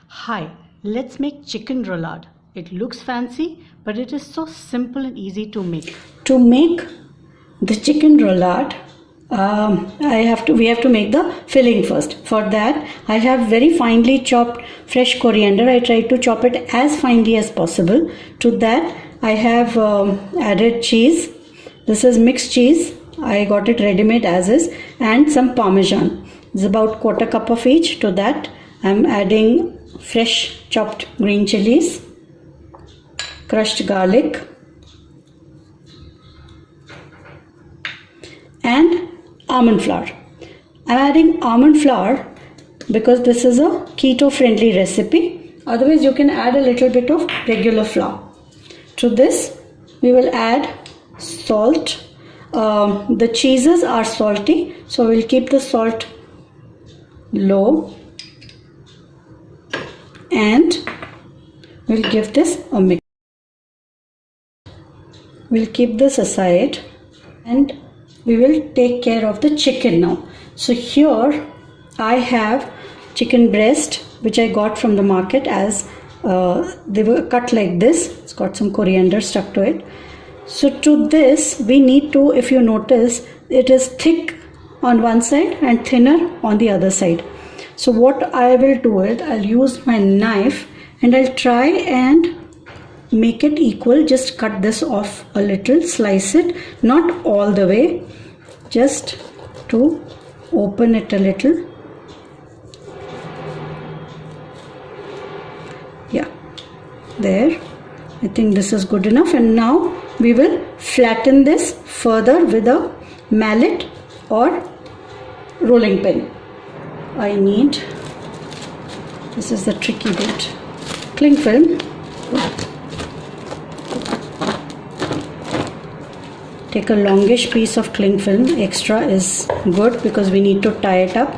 Hi, let's make chicken roulade. It looks fancy, but it is so simple and easy to make. To make the chicken roulade, we have to make the filling first. For that, I have very finely chopped fresh coriander. I tried to chop it as finely as possible. To that, I have added cheese. This is mixed cheese. I got it ready-made as is, and some parmesan. It's about quarter cup of each. To that, I'm adding fresh chopped green chilies, crushed garlic, and almond flour. I'm adding almond flour because this is a keto friendly recipe. Otherwise you can add a little bit of regular flour. To this we will add salt. The cheeses are salty, so we'll keep the salt low and we'll give this a mix. We'll keep this aside and we will take care of the chicken now. So here I have chicken breast which I got from the market, as they were cut like this. It's got some coriander stuck to it. So to this we need to, if you notice, it is thick on one side and thinner on the other side. So what I will do is I'll use my knife and I'll try and make it equal. Just cut this off a little, slice it, not all the way, just to open it a little. Yeah, there. I think this is good enough, and now we will flatten this further with a mallet or rolling pin. I need, this is the tricky bit, cling film. Take a longish piece of cling film. Extra is good because we need to tie it up.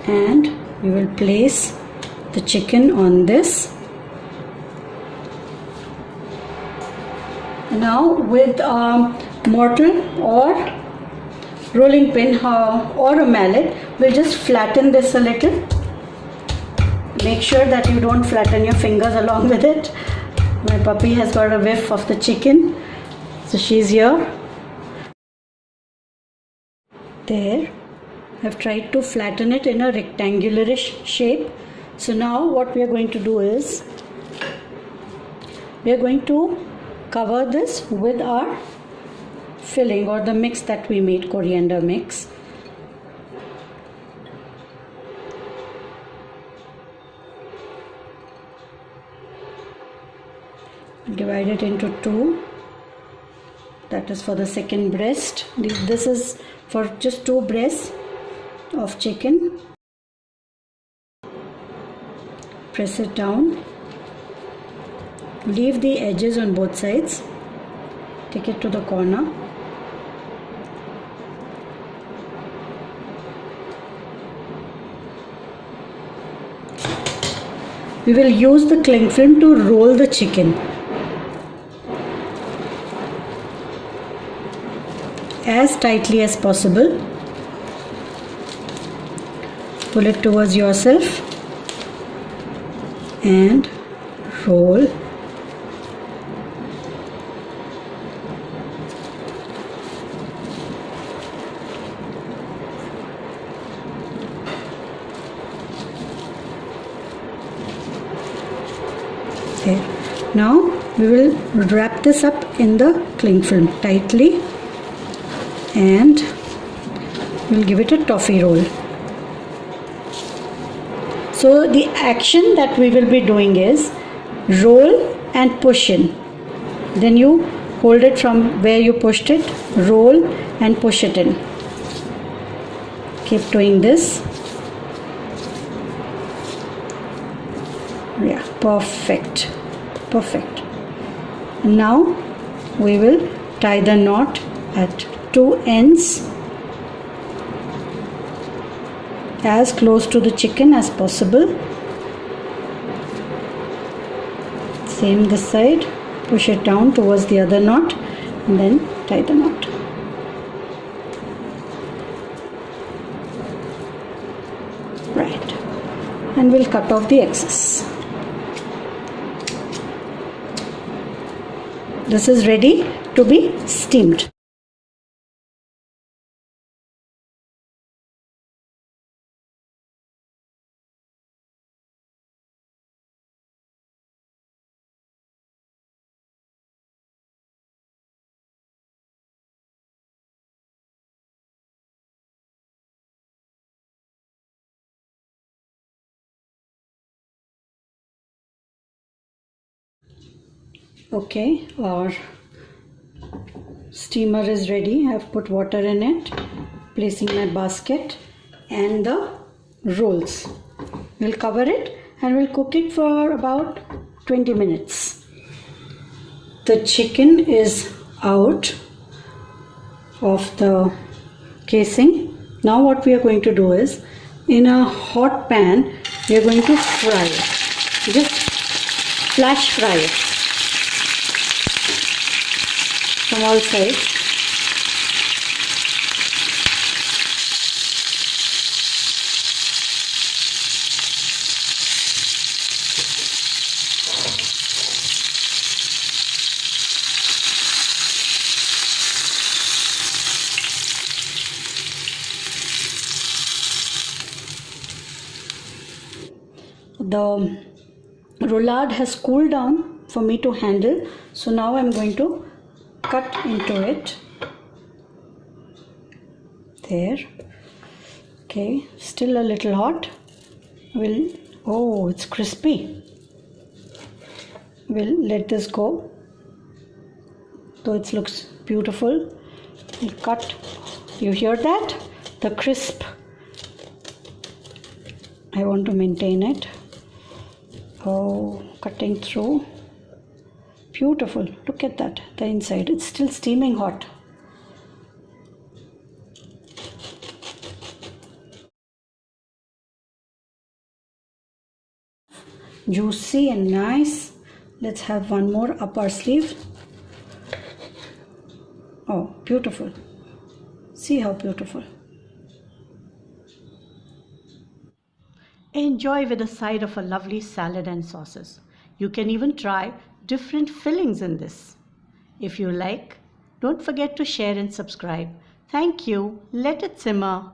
And we will place the chicken on this. Now with a mortar or rolling pin or a mallet, we'll just flatten this a little. Make sure that you don't flatten your fingers along with it. My puppy has got a whiff of the chicken, so she's here. There, I've tried to flatten it in a rectangularish shape. So now what we are going to do is, we are going to cover this with our filling or the mix that we made, coriander mix. Divide it into two. That is for the second breast. This is for just 2 breasts of chicken. Press it down. Leave the edges on both sides. Take it to the corner. We will use the cling film to roll the chicken as tightly as possible. Pull it towards yourself and roll. There. Now we will wrap this up in the cling film tightly and we'll give it a toffee roll. So the action that we will be doing is roll and push in. Then you hold it from where you pushed it, roll and push it in. Keep doing this. Yeah, perfect. Perfect. Now we will tie the knot at 2 ends as close to the chicken as possible. Same this side. Push it down towards the other knot and then tie the knot. Right. And we'll cut off the excess. This is ready to be steamed. Okay, our steamer is ready. I have put water in it, placing my basket and the rolls. We'll cover it and we'll cook it for about 20 minutes. The chicken is out of the casing. Now what we are going to do is, in a hot pan, we are going to fry it. Just flash fry it from all sides. The roulade has cooled down for me to handle, so now I'm going to cut into it. There. Okay, still a little hot. Oh, it's crispy. We'll let this go. So it looks beautiful. We'll cut. You hear that? The crisp. I want to maintain it. Oh, cutting through. Beautiful. Look at that. The inside. It's still steaming hot. Juicy and nice. Let's have one more up our sleeve. Oh, beautiful. See how beautiful. Enjoy with a side of a lovely salad and sauces. You can even try different fillings in this. If you like, don't forget to share and subscribe. Thank you. Let it simmer.